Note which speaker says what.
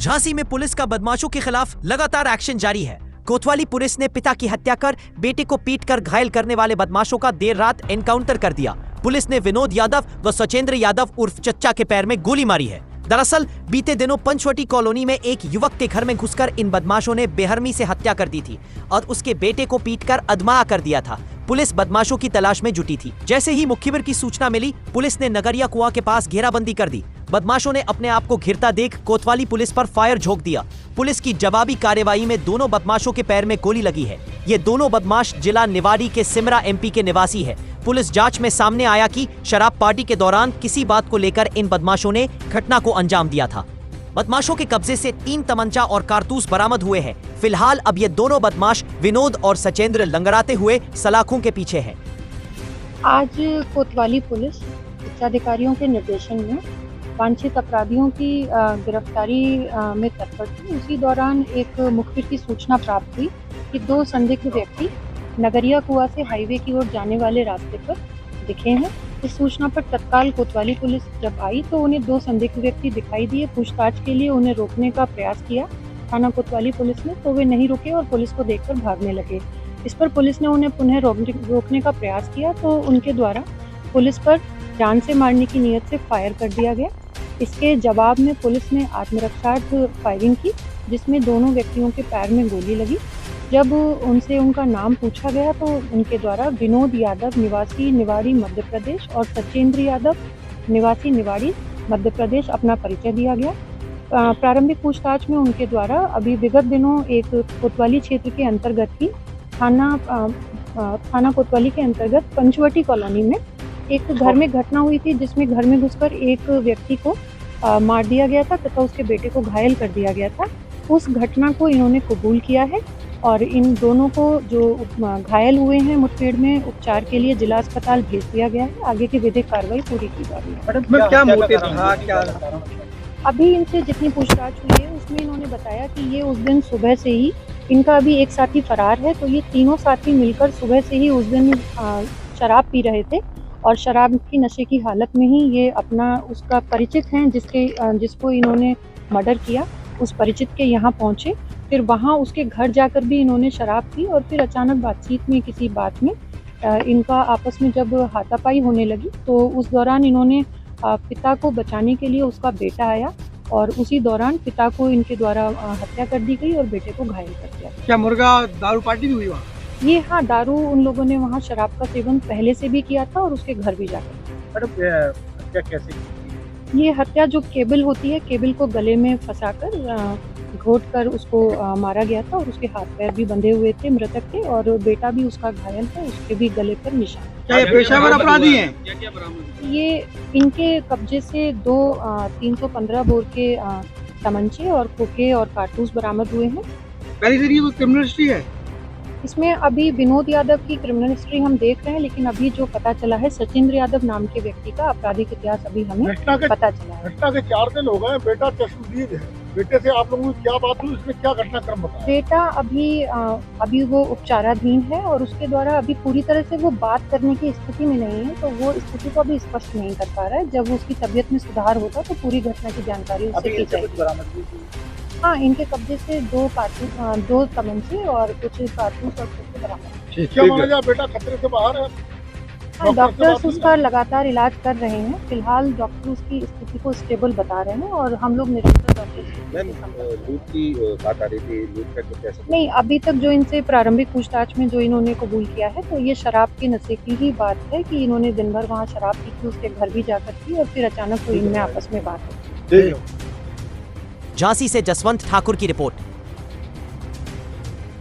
Speaker 1: झांसी में पुलिस का बदमाशों के खिलाफ लगातार एक्शन जारी है। कोतवाली पुलिस ने पिता की हत्या कर बेटे को पीटकर घायल करने वाले बदमाशों का देर रात एनकाउंटर कर दिया। पुलिस ने विनोद यादव व सचेंद्र यादव उर्फ चच्चा के पैर में गोली मारी है। दरअसल बीते दिनों पंचवटी कॉलोनी में एक युवक के घर में घुसकर इन बदमाशों ने बेरहमी से हत्या कर दी थी और उसके बेटे को पीटकर अधमरा कर दिया था। पुलिस बदमाशों की तलाश में जुटी थी। जैसे ही मुखबिर की सूचना मिली, पुलिस ने नगरिया कुआं के पास घेराबंदी कर दी। बदमाशों ने अपने आप को घिरता देख कोतवाली पुलिस पर फायर झोंक दिया। पुलिस की जवाबी कार्रवाई में दोनों बदमाशों के पैर में गोली लगी है। ये दोनों बदमाश जिला निवाड़ी के सिमरा एमपी के निवासी है। पुलिस जांच में सामने आया कि शराब पार्टी के दौरान किसी बात को लेकर इन बदमाशों ने घटना को अंजाम दिया था। बदमाशों के कब्जे से 3 तमंचा और कारतूस बरामद हुए हैं। फिलहाल अब ये दोनों बदमाश विनोद और सचेंद्र लंगड़ाते हुए सलाखों के पीछे हैं।
Speaker 2: आज कोतवाली पुलिस उच्चाधिकारियों के निर्देशन में वांछित अपराधियों की गिरफ्तारी में तत्पर थी। उसी दौरान एक मुखबिर की सूचना प्राप्त हुई कि 2 संदिग्ध व्यक्ति नगरिया कुआं से हाईवे की ओर जाने वाले रास्ते पर दिखे हैं। इस सूचना पर तत्काल कोतवाली पुलिस जब आई तो उन्हें 2 संदिग्ध व्यक्ति दिखाई दिए। पूछताछ के लिए उन्हें रोकने का प्रयास किया थाना कोतवाली पुलिस ने, तो वे नहीं रुके और पुलिस को देखकर भागने लगे। इस पर पुलिस ने उन्हें पुनः रोकने का प्रयास किया तो उनके द्वारा पुलिस पर जान से मारने की नीयत से फायर कर दिया गया। इसके जवाब में पुलिस ने आत्मरक्षार्थ फायरिंग की, जिसमें दोनों व्यक्तियों के पैर में गोली लगी। जब उनसे उनका नाम पूछा गया तो उनके द्वारा विनोद यादव निवासी निवाड़ी मध्य प्रदेश और सचेंद्र यादव निवासी निवाड़ी मध्य प्रदेश अपना परिचय दिया गया। प्रारंभिक पूछताछ में उनके द्वारा अभी विगत दिनों एक कोतवाली क्षेत्र के अंतर्गत ही थाना कोतवाली के अंतर्गत पंचवटी कॉलोनी में एक घर में घटना हुई थी, जिसमें घर में घुसकर एक व्यक्ति को मार दिया गया था तथा उसके बेटे को घायल कर दिया गया था। उस घटना को इन्होंने कबूल किया है और इन दोनों को जो घायल हुए हैं मुठभेड़ में उपचार के लिए जिला अस्पताल भेज दिया गया है। आगे की विधिक कार्रवाई पूरी की जा रही है।
Speaker 3: मैडम क्या मोटिव था, क्या
Speaker 2: अभी इनसे जितनी पूछताछ हुई है उसमें इन्होंने बताया कि ये उस दिन सुबह से ही, इनका अभी एक साथी फरार है, तो ये तीनों साथी मिलकर सुबह से ही उस दिन शराब पी रहे थे और शराब की नशे की हालत में ही ये अपना उसका परिचित हैं जिसको इन्होंने मर्डर किया, उस परिचित के यहाँ पहुँचे। फिर वहाँ उसके घर जाकर भी इन्होंने शराब पी और फिर अचानक बातचीत में किसी बात में इनका आपस में जब हाथापाई होने लगी तो उस दौरान इन्होंने पिता को बचाने के लिए, उसका बेटा आया और उसी दौरान पिता को इनके द्वारा हत्या कर दी गई और बेटे को घायल कर दिया।
Speaker 3: क्या मुर्गा दारू पार्टी भी हुई वहाँ?
Speaker 2: ये हाँ, दारू उन लोगों ने वहाँ शराब का सेवन पहले से भी किया था और उसके घर भी जाकर।
Speaker 3: मैडम हत्या कैसे की?
Speaker 2: ये हत्या जो केबल होती है, केबल को गले में फंसाकर घोट कर उसको मारा गया था और उसके हाथ पैर भी बंधे हुए थे मृतक के और बेटा भी उसका घायल था, उसके भी गले पर निशान।
Speaker 3: क्या ये पेशेवर अपराधी हैं? क्या बरामद?
Speaker 2: ये इनके कब्जे से 2 315 बोर के तमंचे और खोखे और कारतूस बरामद हुए हैं।
Speaker 3: पहले से ये क्रिमिनल हिस्ट्री है
Speaker 2: इसमें? अभी विनोद यादव की क्रिमिनल हिस्ट्री हम देख रहे हैं, लेकिन अभी जो पता चला है सचिंद्र यादव नाम के व्यक्ति का आपराधिक इतिहास अभी हमें पता चला है।
Speaker 4: घटना के 4 दिन हो गए, बेटा चश्मदीद है। बेटे से आप लोगों की क्या बात हुई, इसमें क्या घटनाक्रम बताया?
Speaker 2: बेटा अभी वो उपचाराधीन है और उसके द्वारा अभी पूरी तरह से वो बात करने की स्थिति में नहीं है, तो वो स्थिति को अभी स्पष्ट नहीं कर पा रहा है। जब उसकी तबीयत में सुधार होगा तो पूरी घटना की जानकारी उससे की जाएगी। हाँ, इनके कब्जे से 2 तमंचे और कुछ कारतूस और खोखे बरामद।
Speaker 4: क्या माना जाए, बेटा खतरे से बाहर है?
Speaker 2: हाँ, डॉक्टर्स उसका लगातार इलाज कर रहे हैं। फिलहाल डॉक्टर उसकी स्थिति को स्टेबल बता रहे हैं और हम लोग निरंतर
Speaker 5: लूट की बात आ रही थी, लूट का कुछ ऐसा
Speaker 2: नहीं। अभी तक जो इनसे प्रारंभिक पूछताछ में जो इन्होंने कबूल किया है तो ये शराब के नशे की ही बात है कि इन्होंने दिन भर वहाँ शराब पी थी, उसके घर भी जाकर थी और फिर अचानक वो इनमें आपस में बात हुई।
Speaker 1: झांसी से जसवंत ठाकुर की रिपोर्ट।